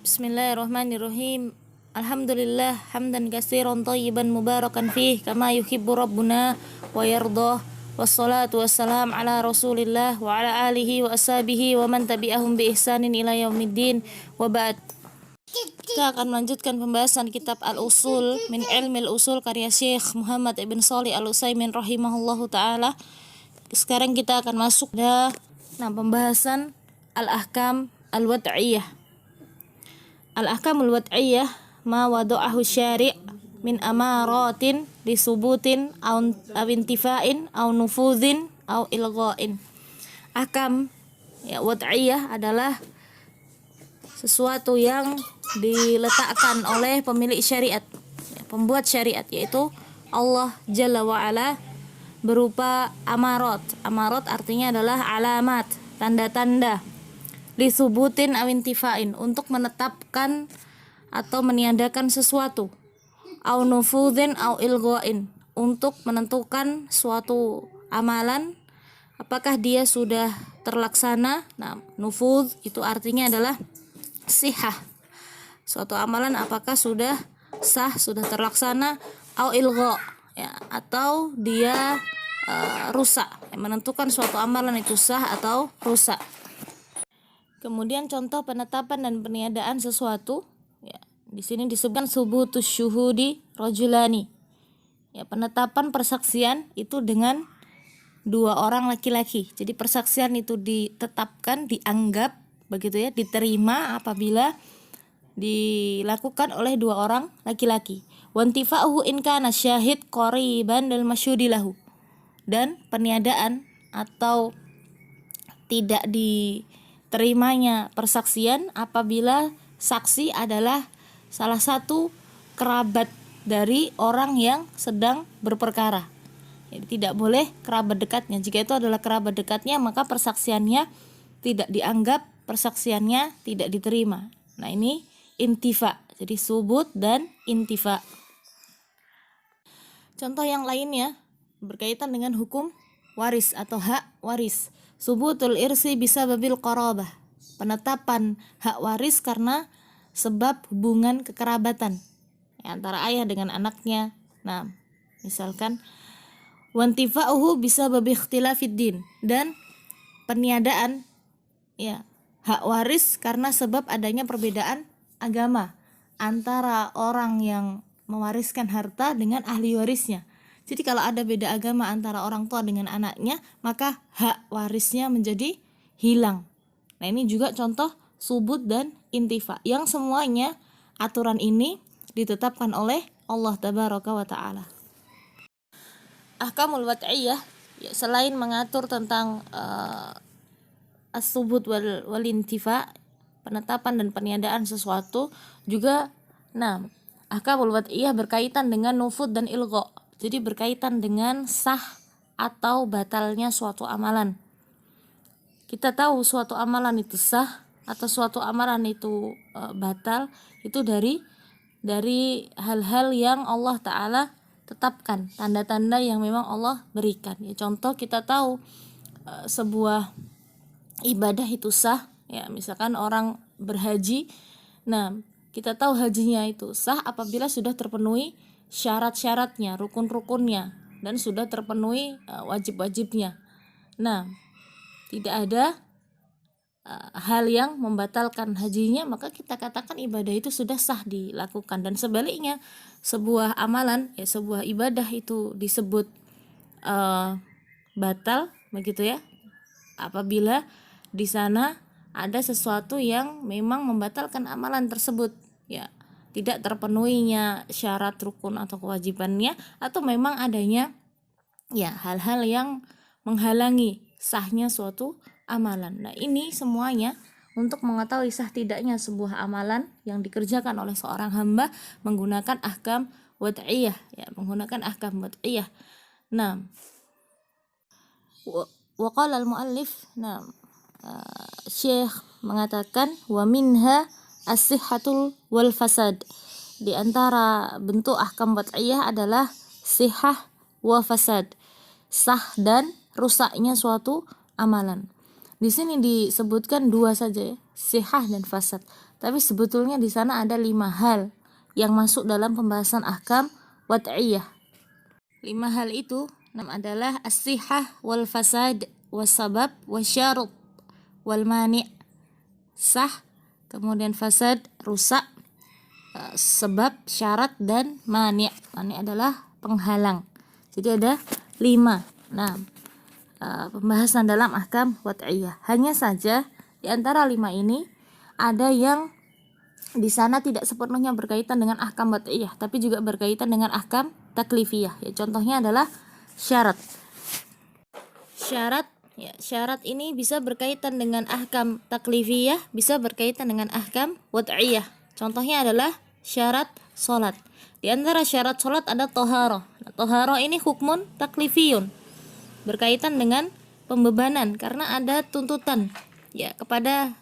Bismillahirrahmanirrahim. Alhamdulillah hamdan katsiran thayyiban mubarakan fih kama yuhibbu rabbuna wa yardah. Wassalatu wassalam ala Rasulillah wa ala alihi wa ashabihi wa man tabi'ahum bi ihsanin ila yaumiddin. Wa ba'd. Kita akan melanjutkan pembahasan kitab Al-Usul min Ilmil Usul karya Syekh Muhammad ibn Shalih Al-Utsaimin rahimahullahu taala. Sekarang kita akan masuk pada pembahasan al-ahkam al-wad'iyah. Al-ahkamul wad'iyah ma wada'ahu syari' min amaratin li subutin aw intifa'in aw nufudhin aw ilgha'in. Ahkam wad'iyah adalah sesuatu yang diletakkan oleh pemilik syariat, pembuat syariat, yaitu Allah Jalla wa Ala, berupa amarat. Amarat artinya adalah alamat, tanda-tanda, lisubutin awintifain, untuk menetapkan atau meniadakan sesuatu, au nufudhin au ilghain, untuk menentukan suatu amalan apakah dia sudah terlaksana. Nufudh itu artinya adalah sihah, suatu amalan apakah sudah sah, sudah terlaksana, au ilgha, atau dia rusak, menentukan suatu amalan itu sah atau rusak. Kemudian contoh penetapan dan peniadaan sesuatu, di sini disebutkan subutus syuhudi rajulani. Penetapan persaksian itu dengan dua orang laki-laki. Jadi persaksian itu ditetapkan, dianggap begitu ya, diterima apabila dilakukan oleh dua orang laki-laki. Wantifa'uhu in kana syahid qariban dal masyhudi lahu. Dan peniadaan atau tidak diterimanya persaksian apabila saksi adalah salah satu kerabat dari orang yang sedang berperkara. Jadi tidak boleh kerabat dekatnya. Jika itu adalah kerabat dekatnya, maka persaksiannya tidak dianggap, persaksiannya tidak diterima. Ini intifa. Jadi subut dan intifa. Contoh yang lainnya berkaitan dengan hukum waris atau hak waris. Subutul irsi bisa babil qarabah, penetapan hak waris karena sebab hubungan kekerabatan antara ayah dengan anaknya. Misalkan wantifa'uhu bisa babi ikhtilafid din, dan peniadaan hak waris karena sebab adanya perbedaan agama antara orang yang mewariskan harta dengan ahli warisnya. Jadi kalau ada beda agama antara orang tua dengan anaknya, maka hak warisnya menjadi hilang. Ini juga contoh subut dan intifa, yang semuanya aturan ini ditetapkan oleh Allah Tabaraka wa Ta'ala. Ahkamul wad'iyah, selain mengatur tentang as-subut wal intifa, penetapan dan peniadaan sesuatu, juga ahkamul wad'iyah berkaitan dengan nufud dan ilgha. Jadi berkaitan dengan sah atau batalnya suatu amalan. Kita tahu suatu amalan itu sah atau suatu amalan itu batal itu dari hal-hal yang Allah Ta'ala tetapkan, tanda-tanda yang memang Allah berikan. Contoh, kita tahu sebuah ibadah itu sah, misalkan orang berhaji. Kita tahu hajinya itu sah apabila sudah terpenuhi syarat-syaratnya, rukun-rukunnya, dan sudah terpenuhi wajib-wajibnya. Tidak ada hal yang membatalkan hajinya, maka kita katakan ibadah itu sudah sah dilakukan. Dan sebaliknya, sebuah amalan, sebuah ibadah itu disebut batal, begitu ya, apabila di sana ada sesuatu yang memang membatalkan amalan tersebut, tidak terpenuhinya syarat rukun atau kewajibannya, atau memang adanya hal-hal yang menghalangi sahnya suatu amalan. Ini semuanya untuk mengetahui sah tidaknya sebuah amalan yang dikerjakan oleh seorang hamba menggunakan ahkam wad'iyah, menggunakan ahkam wad'iyah. Wa qala al-muallif, Syekh mengatakan wa minha as-sihhatul wal fasad. Di antara bentuk ahkam wad'iyah adalah sihah wa fasad, sah dan rusaknya suatu amalan. Di sini disebutkan dua saja, sihah dan fasad. Tapi sebetulnya di sana ada 5 hal yang masuk dalam pembahasan ahkam wad'iyah. 5 hal itu adalah as-sihah wal fasad was-sabab wasyarut wal mani'. Sah, kemudian fasad, rusak, sebab, syarat, dan mani'. Mani' adalah penghalang. Jadi ada 5. Nah, pembahasan dalam ahkam wad'iyah. Hanya saja di antara 5 ini ada yang di sana tidak sepenuhnya berkaitan dengan ahkam wad'iyah, tapi juga berkaitan dengan ahkam taklifiyah. Ya, contohnya adalah syarat. Syarat ini bisa berkaitan dengan ahkam taklifiyah, bisa berkaitan dengan ahkam wad'iyah. Contohnya adalah syarat solat. Di antara syarat solat ada toharoh. Nah, toharoh ini hukmun taklifiyun, berkaitan dengan pembebanan karena ada tuntutan ya kepada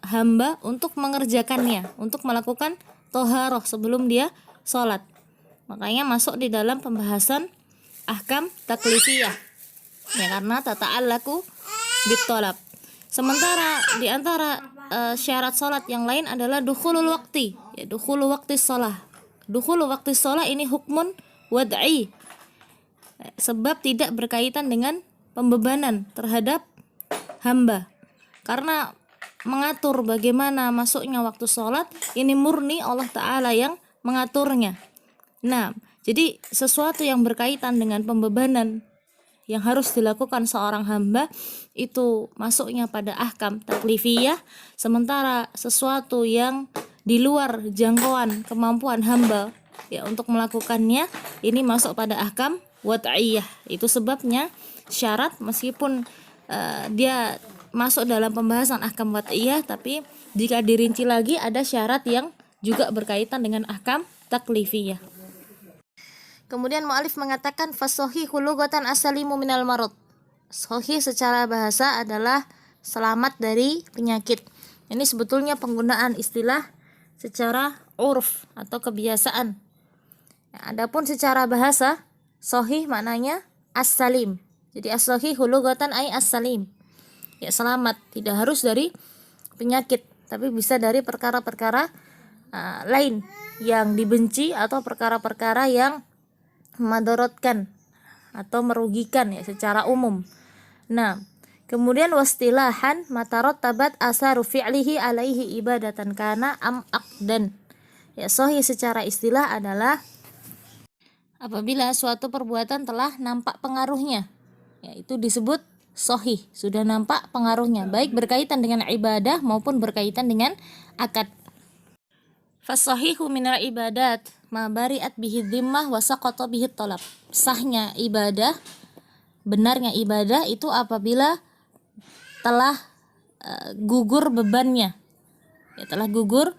hamba untuk mengerjakannya, untuk melakukan toharoh sebelum dia solat. Makanya masuk di dalam pembahasan ahkam taklifiyah. Ya, karena tata'allaku bitolab. Sementara di antara syarat salat yang lain adalah dukhulul waqti, ya, dukhulu waqti shalah. Dukhulu waqti shalah ini hukmun wad'i, sebab tidak berkaitan dengan pembebanan terhadap hamba. Karena mengatur bagaimana masuknya waktu salat ini murni Allah Ta'ala yang mengaturnya. Nah, jadi sesuatu yang berkaitan dengan pembebanan yang harus dilakukan seorang hamba itu masuknya pada ahkam taklifiyah, sementara sesuatu yang di luar jangkauan kemampuan hamba ya untuk melakukannya ini masuk pada ahkam wad'iyah. Itu sebabnya syarat meskipun dia masuk dalam pembahasan ahkam wad'iyah, tapi jika dirinci lagi ada syarat yang juga berkaitan dengan ahkam taklifiyah. Kemudian mu'alif mengatakan fasohihu lughatan asalimu minal marad. Sahih secara bahasa adalah selamat dari penyakit. Ini sebetulnya penggunaan istilah secara urf atau kebiasaan. Nah, adapun secara bahasa sahih maknanya as-salim. Jadi as-sahihu lughatan ay as-salim. Ya, selamat, tidak harus dari penyakit, tapi bisa dari perkara-perkara lain yang dibenci atau perkara-perkara yang madaratkan atau merugikan ya secara umum. Nah, kemudian wastilahan matarattabat asaru fi'lihi alaihi ibadatan kana am aqdan. Ya, sahih secara istilah adalah apabila suatu perbuatan telah nampak pengaruhnya. Ya, itu disebut sahih, sudah nampak pengaruhnya, baik berkaitan dengan ibadah maupun berkaitan dengan akad. Fasahihu minal ibadat ma bari'at bihi dhimmah wa saqata bihi talab. Sahnya ibadah, benarnya ibadah itu apabila telah gugur bebannya. Ya, telah gugur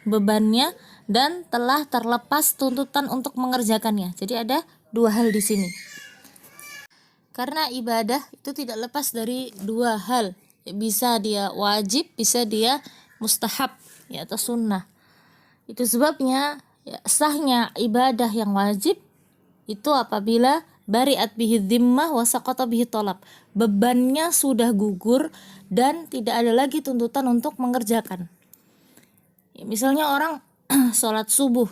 bebannya dan telah terlepas tuntutan untuk mengerjakannya. Jadi ada 2 hal di sini. Karena ibadah itu tidak lepas dari 2 hal. Ya, bisa dia wajib, bisa dia mustahab ya atau sunnah. Itu sebabnya ya, sahnya ibadah yang wajib itu apabila bari'at bihi dhimmah wa saqata bihi talab. Bebannya sudah gugur dan tidak ada lagi tuntutan untuk mengerjakan. Ya, misalnya orang sholat subuh.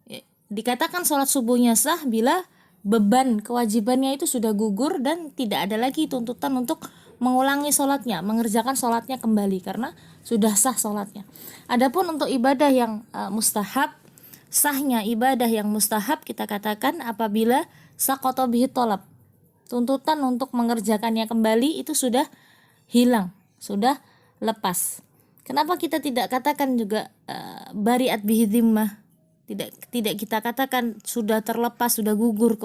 Ya, dikatakan sholat subuhnya sah bila beban kewajibannya itu sudah gugur dan tidak ada lagi tuntutan untuk mengulangi sholatnya, mengerjakan sholatnya kembali karena sudah sah sholatnya. Adapun untuk ibadah yang mustahab, sahnya ibadah yang mustahab kita katakan apabila saqata bihi talab, tuntutan untuk mengerjakannya kembali itu sudah hilang, sudah lepas. Kenapa kita tidak katakan juga bari'at bihi dhimmah? Tidak kita katakan sudah terlepas, sudah gugur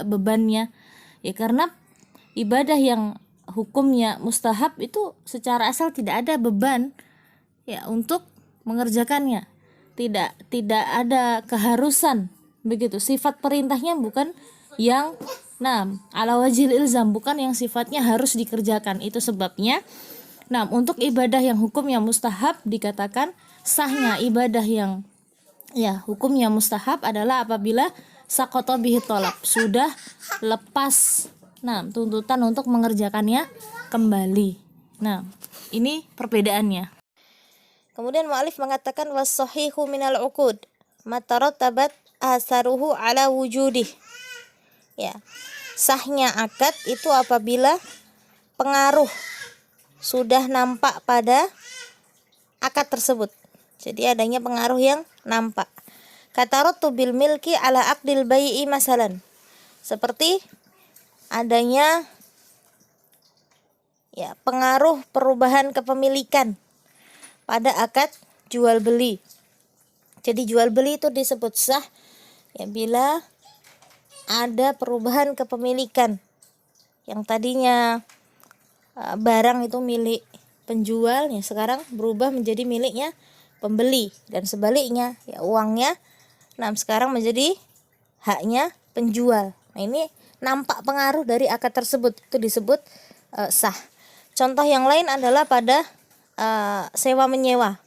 bebannya. Ya karena ibadah yang hukumnya mustahab itu secara asal tidak ada beban ya untuk mengerjakannya. Tidak ada keharusan begitu. Sifat perintahnya bukan yang ala wajhil ilzam, bukan yang sifatnya harus dikerjakan. Itu sebabnya untuk ibadah yang hukumnya mustahab dikatakan sahnya ibadah yang hukumnya mustahab adalah apabila saqata bihi talab, sudah lepas tuntutan untuk mengerjakannya kembali. Nah, ini perbedaannya. Kemudian mu'alif mengatakan was-sahihu minal uqud matarattabat asaruhu ala wujudih. Ya. Sahnya akad itu apabila pengaruh sudah nampak pada akad tersebut. Jadi adanya pengaruh yang nampak. Katarattu bil milki ala aqdil bai'i masalan. Seperti adanya ya pengaruh perubahan kepemilikan pada akad jual beli. Jadi jual beli itu disebut sah ya bila ada perubahan kepemilikan. Yang tadinya barang itu milik penjual ya sekarang berubah menjadi miliknya pembeli, dan sebaliknya ya uangnya sekarang menjadi haknya penjual. Nah, ini nampak pengaruh dari akad tersebut, itu disebut sah. Contoh yang lain adalah pada sewa menyewa.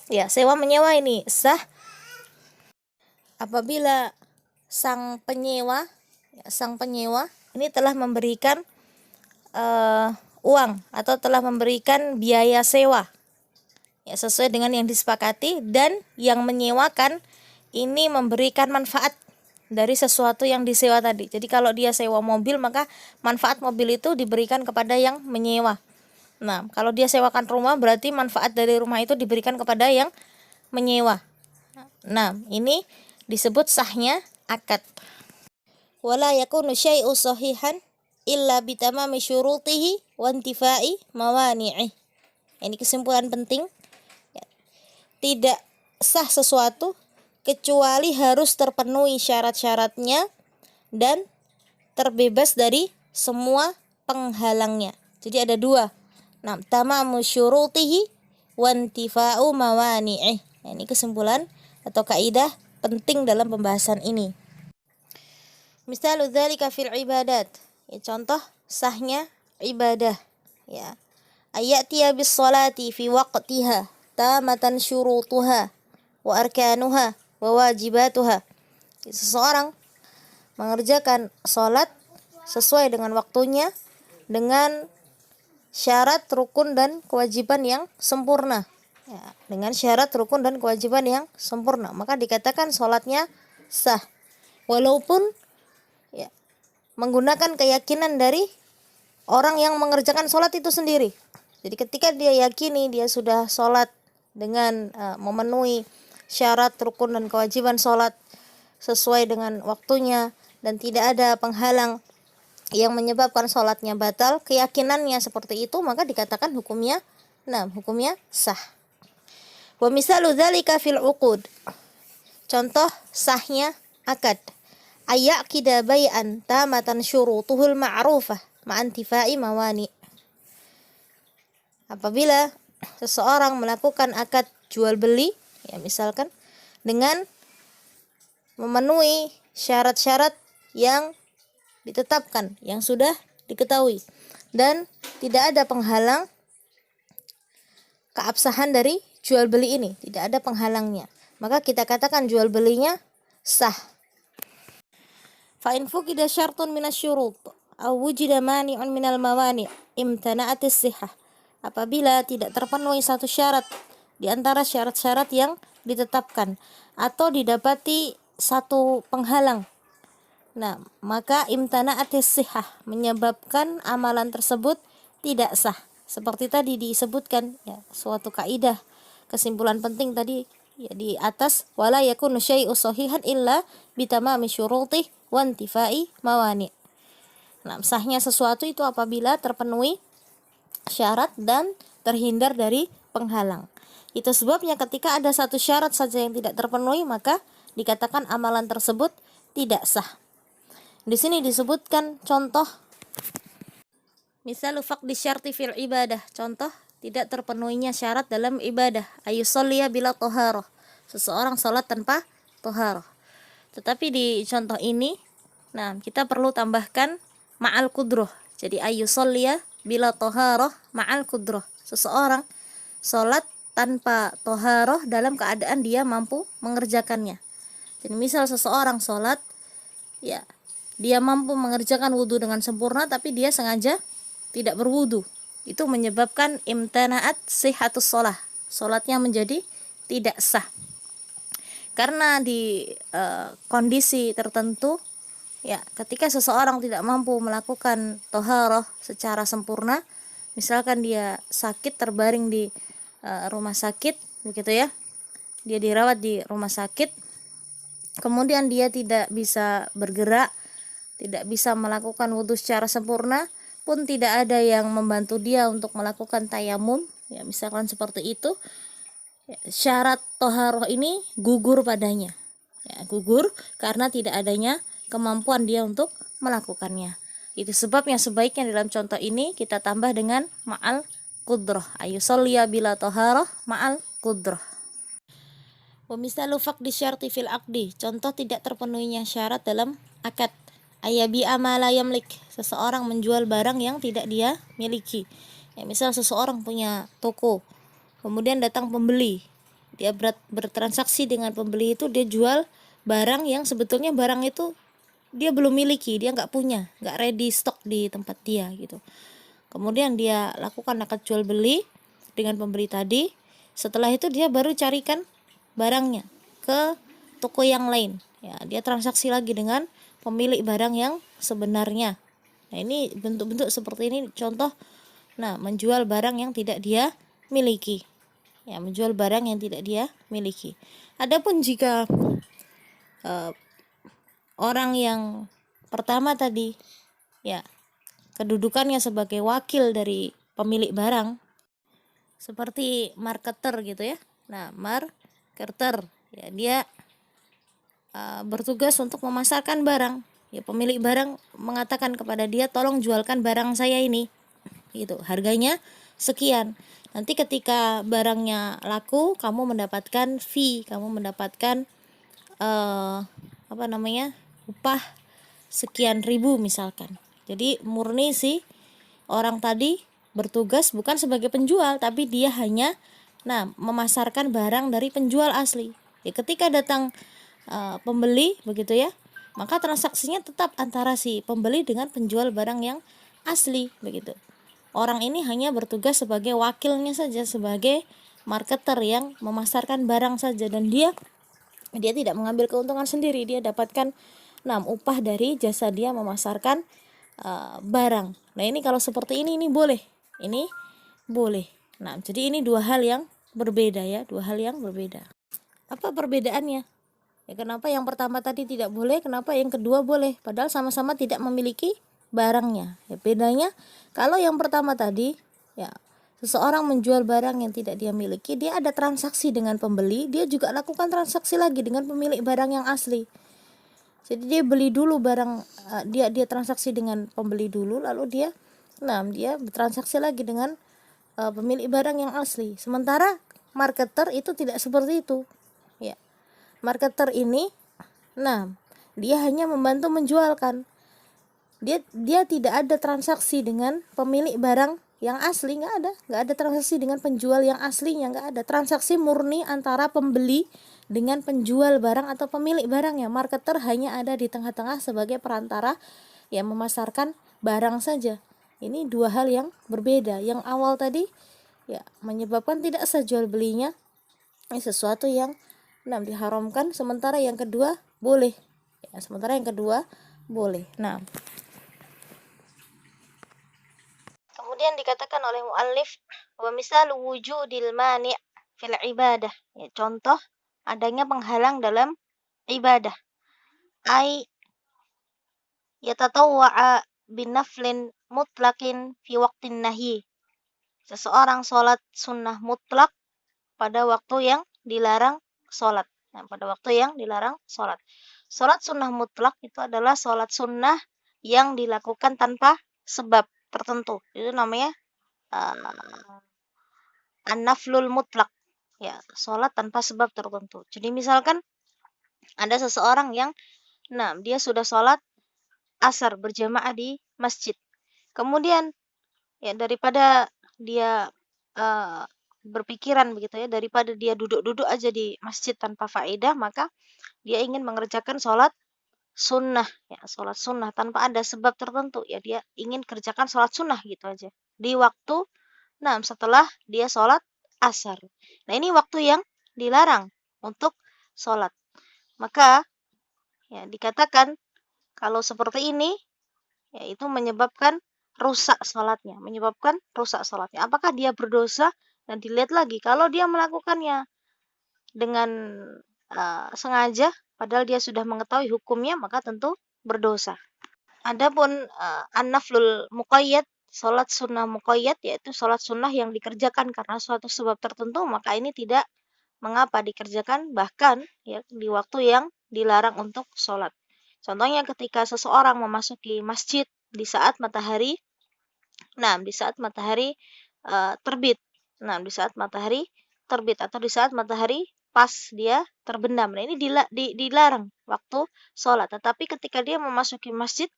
Ya, sewa menyewa ini sah apabila sang penyewa ini telah memberikan uang atau telah memberikan biaya sewa ya sesuai dengan yang disepakati, dan yang menyewakan ini memberikan manfaat dari sesuatu yang disewa tadi. Jadi kalau dia sewa mobil, maka manfaat mobil itu diberikan kepada yang menyewa. Nah, kalau dia sewakan rumah, berarti manfaat dari rumah itu diberikan kepada yang menyewa. Nah, ini disebut sahnya akad. Wala yakunu syai'u sahihan illa bitamami syurutihi wa intifai mawani'ih. Ini kesimpulan penting. Tidak sah sesuatu kecuali harus terpenuhi syarat-syaratnya dan terbebas dari semua penghalangnya. Jadi ada dua. Tamamu syurutihi wa intifa'u mawani'ih. Ini kesimpulan atau kaidah penting dalam pembahasan ini. Misalu dzalika fil ibadat. Ya, contoh sahnya ibadah. Ya. Ayatiya bis salati fi waqtiha tamatan syurutuha wa arkanuha wa wajibatuha. Seseorang mengerjakan salat sesuai dengan waktunya dengan syarat rukun dan kewajiban yang sempurna. Ya, dengan syarat rukun dan kewajiban yang sempurna, maka dikatakan salatnya sah. Walaupun ya menggunakan keyakinan dari orang yang mengerjakan salat itu sendiri. Jadi ketika dia yakini dia sudah salat dengan memenuhi syarat rukun dan kewajiban salat sesuai dengan waktunya dan tidak ada penghalang yang menyebabkan salatnya batal, keyakinannya seperti itu, maka dikatakan hukumnya sah. Wa misalu dzalika fil uqud. Contoh sahnya akad. Ayyaqida bai'an tamatan syurutuhul ma'rufah ma'antifai mawani. Apabila seseorang melakukan akad jual beli, ya misalkan dengan memenuhi syarat-syarat yang ditetapkan, yang sudah diketahui, dan tidak ada penghalang keabsahan dari jual beli ini, tidak ada penghalangnya, maka kita katakan jual belinya sah. Fa in fuqida syartun minasyurut aw wujida mani'un minal mawani' imtana'at as-sihah. Apabila tidak terpenuhi satu syarat di antara syarat-syarat yang ditetapkan atau didapati satu penghalang, maka imtana'at as-sihah menyebabkan amalan tersebut tidak sah. Seperti tadi disebutkan ya, suatu kaidah kesimpulan penting tadi ya, di atas, wala yakunu syai'u sahihan illa bitamami syurutih wa intifai mawani'. Sahnya sesuatu itu apabila terpenuhi syarat dan terhindar dari penghalang. Itu sebabnya ketika ada satu syarat saja yang tidak terpenuhi, maka dikatakan amalan tersebut tidak sah. Di sini disebutkan contoh misalu faqdi syarti fil ibadah, contoh tidak terpenuhinya syarat dalam ibadah. Ayusolliya bila toharoh, seseorang salat tanpa toharoh. Tetapi di contoh ini kita perlu tambahkan ma'al kudroh. Jadi ayusolliya bila toharoh ma'al kudroh, seseorang salat tanpa toharoh dalam keadaan dia mampu mengerjakannya. Jadi misal seseorang salat ya dia mampu mengerjakan wudu dengan sempurna, tapi dia sengaja tidak berwudu, itu menyebabkan imtana'at sihhatus shalah, sholatnya menjadi tidak sah. Karena di kondisi tertentu, ya, ketika seseorang tidak mampu melakukan toharoh secara sempurna, misalkan dia sakit terbaring di rumah sakit, begitu ya, dia dirawat di rumah sakit, kemudian dia tidak bisa bergerak, tidak bisa melakukan wudhu secara sempurna, pun tidak ada yang membantu dia untuk melakukan tayamum, ya, misalkan seperti itu, ya, syarat toharoh ini gugur padanya, ya, gugur karena tidak adanya kemampuan dia untuk melakukannya. Itu sebabnya sebaiknya dalam contoh ini kita tambah dengan ma'al qudrah, ayusolliya bila toharoh ma'al qudrah. Wa misalu faqdi syarti fil aqdi, contoh tidak terpenuhinya syarat dalam akad. Ayabi amala yamlik, seseorang menjual barang yang tidak dia miliki. Ya, misal seseorang punya toko, kemudian datang pembeli, dia bertransaksi dengan pembeli itu, dia jual barang yang sebetulnya barang itu dia belum miliki, dia nggak punya, nggak ready stock di tempat dia gitu. Kemudian dia lakukan akad jual beli dengan pembeli tadi. Setelah itu dia baru carikan barangnya ke toko yang lain, ya, dia transaksi lagi dengan pemilik barang yang sebenarnya. Nah, ini bentuk-bentuk seperti ini contoh, nah, menjual barang yang tidak dia miliki, ya, menjual barang yang tidak dia miliki. Adapun jika orang yang pertama tadi, ya, kedudukannya sebagai wakil dari pemilik barang, seperti marketer gitu ya. Nah, marketer, ya, dia bertugas untuk memasarkan barang. Ya, pemilik barang mengatakan kepada dia, tolong jualkan barang saya ini, gitu, harganya sekian. Nanti ketika barangnya laku, kamu mendapatkan fee, kamu mendapatkan upah sekian ribu misalkan. Jadi murni si orang tadi bertugas bukan sebagai penjual, tapi dia hanya memasarkan barang dari penjual asli. Ya, ketika datang pembeli begitu ya, maka transaksinya tetap antara si pembeli dengan penjual barang yang asli begitu. Orang ini hanya bertugas sebagai wakilnya saja, sebagai marketer yang memasarkan barang saja, dan dia tidak mengambil keuntungan sendiri, dia dapatkan upah dari jasa dia memasarkan barang. Nah, ini kalau seperti ini boleh, ini boleh. Nah, jadi ini dua hal yang berbeda ya, dua hal yang berbeda. Apa perbedaannya? Ya, kenapa yang pertama tadi tidak boleh, kenapa yang kedua boleh? Padahal sama-sama tidak memiliki barangnya. Ya, bedanya kalau yang pertama tadi, ya, seseorang menjual barang yang tidak dia miliki, dia ada transaksi dengan pembeli, dia juga lakukan transaksi lagi dengan pemilik barang yang asli. Jadi dia beli dulu barang, dia transaksi dengan pembeli dulu, lalu dia bertransaksi lagi dengan pemilik barang yang asli. Sementara marketer itu tidak seperti itu. Ya. Marketer ini, dia hanya membantu menjualkan. Dia tidak ada transaksi dengan pemilik barang yang asli, nggak ada transaksi dengan penjual yang aslinya, nggak ada. Transaksi murni antara pembeli dengan penjual barang atau pemilik barangnya. Marketer hanya ada di tengah-tengah sebagai perantara yang memasarkan barang saja. Ini dua hal yang berbeda. Yang awal tadi, ya, menyebabkan tidak sah jual belinya, ini sesuatu yang diharamkan, sementara yang kedua boleh. Ya, sementara yang kedua boleh. Nah, kemudian dikatakan oleh muallif, wa misal wujudil mani' fil ibadah. Ya, contoh adanya penghalang dalam ibadah. Ai yatatawwa'a binaflin mutlaqin fi waqtin nahi. Seseorang sholat sunnah mutlak pada waktu yang dilarang sholat. Nah, pada waktu yang dilarang sholat. Sholat sunnah mutlak itu adalah sholat sunnah yang dilakukan tanpa sebab tertentu. Itu namanya an-naflul mutlak. Ya, sholat tanpa sebab tertentu. Jadi misalkan ada seseorang yang dia sudah sholat asar berjamaah di masjid. Kemudian, ya, daripada dia berpikiran begitu ya, daripada dia duduk-duduk aja di masjid tanpa faedah, maka dia ingin mengerjakan sholat sunnah, ya, sholat sunnah tanpa ada sebab tertentu, ya, dia ingin kerjakan sholat sunnah gitu aja di waktu setelah dia sholat asar. Nah, ini waktu yang dilarang untuk sholat. Maka ya dikatakan kalau seperti ini yaitu menyebabkan rusak sholatnya, Apakah dia berdosa? Dan dilihat lagi kalau dia melakukannya dengan sengaja, padahal dia sudah mengetahui hukumnya, maka tentu berdosa. Adapun an-naflul muqayyad, sholat sunnah muqayyad, yaitu sholat sunnah yang dikerjakan karena suatu sebab tertentu, maka ini tidak mengapa dikerjakan, bahkan ya di waktu yang dilarang untuk sholat. Contohnya ketika seseorang memasuki masjid di saat matahari, di saat matahari terbit. Di saat matahari terbit atau di saat matahari pas dia terbenam. Nah, ini dilarang waktu sholat. Tetapi ketika dia memasuki masjid,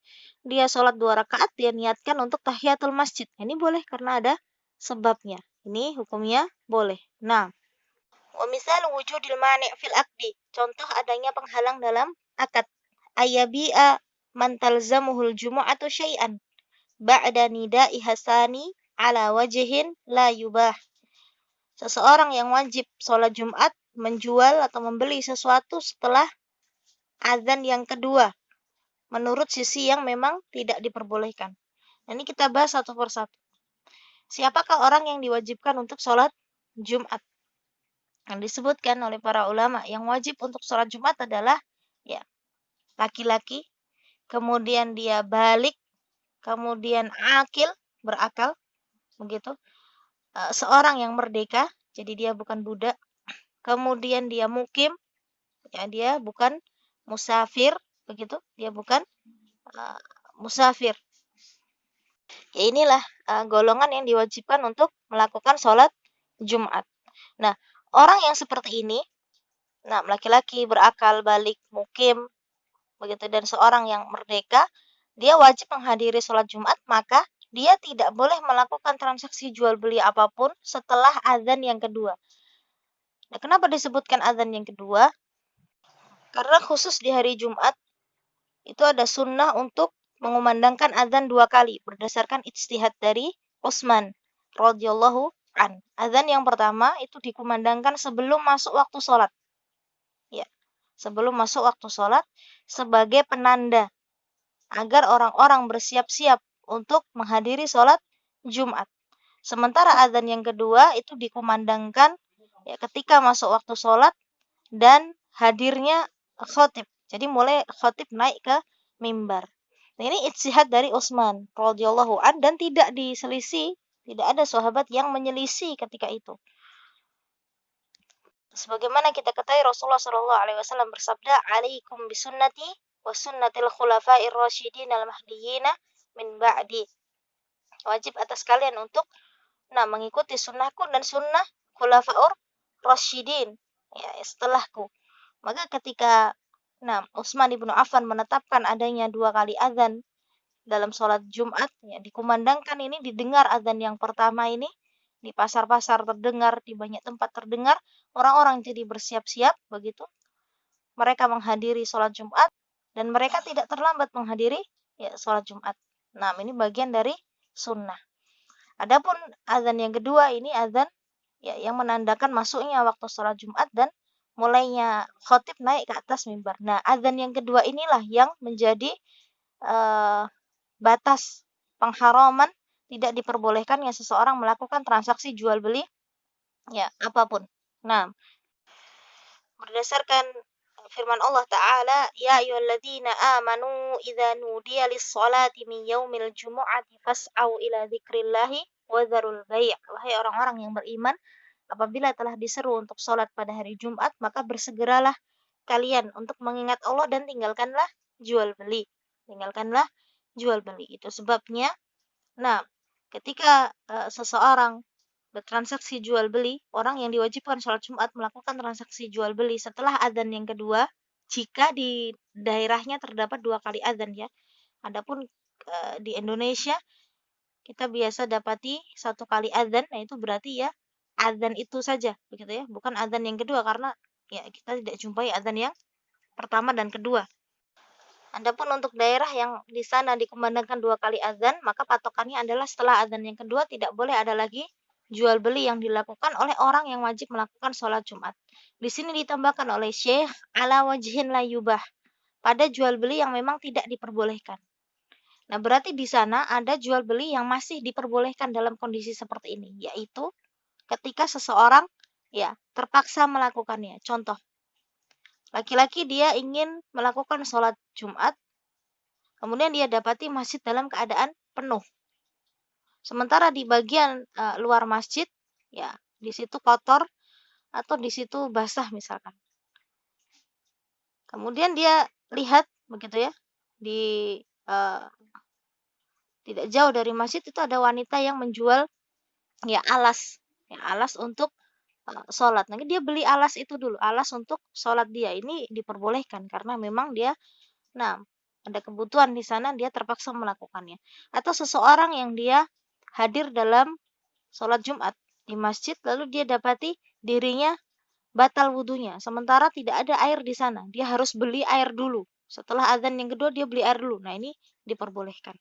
dia sholat 2 rakaat, dia niatkan untuk tahiyatul masjid. Ini boleh karena ada sebabnya. Ini hukumnya boleh. Nah, wa misal wujudil mani' fil aqdi. Contoh adanya penghalang dalam akad. Ayabi'a man talzamuhul jumu'atu syai'an ba'da nida'i hasani ala wajhin la yubah. Seseorang yang wajib sholat Jumat menjual atau membeli sesuatu setelah azan yang kedua menurut sisi yang memang tidak diperbolehkan. Nah, ini kita bahas satu persatu. Siapakah orang yang diwajibkan untuk sholat Jumat? Yang disebutkan oleh para ulama yang wajib untuk sholat Jumat adalah ya laki-laki, kemudian dia balik, kemudian akil, berakal, begitu. Seorang yang merdeka, jadi dia bukan budak. Kemudian dia mukim, ya dia bukan musafir, begitu. Dia bukan musafir. Ya inilah golongan yang diwajibkan untuk melakukan sholat Jumat. Nah, orang yang seperti ini, laki-laki berakal, balik, mukim, begitu, dan seorang yang merdeka, dia wajib menghadiri sholat Jumat, maka dia tidak boleh melakukan transaksi jual beli apapun setelah azan yang kedua. Nah, kenapa disebutkan azan yang kedua? Karena khusus di hari Jumat itu ada sunnah untuk mengumandangkan azan 2 kali berdasarkan ijtihad dari Utsman radhiyallahu an. Azan yang pertama itu dikumandangkan sebelum masuk waktu sholat. Ya, sebelum masuk waktu sholat sebagai penanda agar orang-orang bersiap-siap untuk menghadiri sholat Jumat. Sementara azan yang kedua itu dikumandangkan ya ketika masuk waktu sholat dan hadirnya khotib. Jadi mulai khotib naik ke mimbar. Nah, ini ijtihad dari Utsman radhiyallahu an dan tidak diselisih, tidak ada sahabat yang menyelisih ketika itu. Sebagaimana kita ketahui Rasulullah sallallahu alaihi wasallam bersabda, "Alaikum bisunnati wa sunnatil khulafa'ir rasyidin al-mahdiyyin min ba'di." Wajib atas kalian untuk mengikuti sunnahku dan sunnah khulafa'ur rasyidin ya setelahku. Maka ketika Utsman ibnu Affan menetapkan adanya 2 kali azan dalam sholat Jumat, ya dikumandangkan ini, didengar azan yang pertama ini di pasar-pasar terdengar, di banyak tempat terdengar, orang-orang jadi bersiap-siap begitu. Mereka menghadiri sholat Jumat dan mereka tidak terlambat menghadiri ya sholat Jumat. Nah, ini bagian dari sunnah. Adapun azan yang kedua ini azan ya yang menandakan masuknya waktu sholat Jumat dan mulainya khotib naik ke atas mimbar. Nah, azan yang kedua inilah yang menjadi batas pengharaman, tidak diperbolehkannya seseorang melakukan transaksi jual beli ya apapun. Nah, berdasarkan firman Allah Ta'ala, "Ya ayyuhalladzina amanu idza nudiya lis-sholati min yaumil jumu'ati fas'au ila dzikrillahi wa dzarul bai'." Wahai orang-orang yang beriman, apabila telah diseru untuk sholat pada hari Jumat, maka bersegeralah kalian untuk mengingat Allah dan tinggalkanlah jual beli. Tinggalkanlah jual beli. Itu sebabnya, ketika seseorang bertransaksi jual beli, orang yang diwajibkan sholat Jumat melakukan transaksi jual beli setelah azan yang kedua, jika di daerahnya terdapat 2 kali azan ya. Adapun di Indonesia kita biasa dapati 1 kali azan, nah itu berarti ya azan itu saja, begitu ya, bukan azan yang kedua karena ya kita tidak jumpai azan yang pertama dan kedua. Adapun untuk daerah yang di sana dikumandangkan 2 kali azan, maka patokannya adalah setelah azan yang kedua tidak boleh ada lagi jual beli yang dilakukan oleh orang yang wajib melakukan sholat Jumat. Di sini ditambahkan oleh Syekh ala wajhin la yubah, pada jual beli yang memang tidak diperbolehkan. Nah, berarti di sana ada jual beli yang masih diperbolehkan dalam kondisi seperti ini, yaitu ketika seseorang ya terpaksa melakukannya. Contoh, laki-laki dia ingin melakukan sholat Jumat, kemudian dia dapati masjid dalam keadaan penuh. Sementara di bagian luar masjid, ya di situ kotor atau di situ basah misalkan. Kemudian dia lihat begitu ya, di tidak jauh dari masjid itu ada wanita yang menjual ya alas untuk sholat. Nanti dia beli alas itu dulu, alas untuk sholat dia. Ini diperbolehkan karena memang dia, nah ada kebutuhan di sana, dia terpaksa melakukannya. Atau seseorang yang dia hadir dalam sholat Jumat di masjid, lalu dia dapati dirinya batal wudunya, sementara tidak ada air di sana. Dia harus beli air dulu. Setelah adzan yang kedua, dia beli air dulu. Nah, ini diperbolehkan.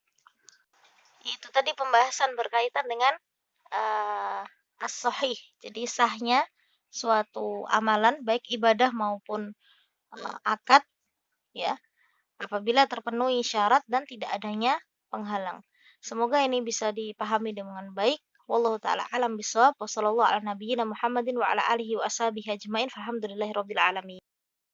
Itu tadi pembahasan berkaitan dengan as-sahih. Jadi sahnya suatu amalan, baik ibadah maupun akad, ya, apabila terpenuhi syarat dan tidak adanya penghalang. Semoga ini bisa dipahami dengan baik. Wallahu taala alam bisawab. Wassallallahu ala nabiyyina Muhammadin wa ala alihi wa ashabihi ajmain. Alhamdulillahirabbil alamin.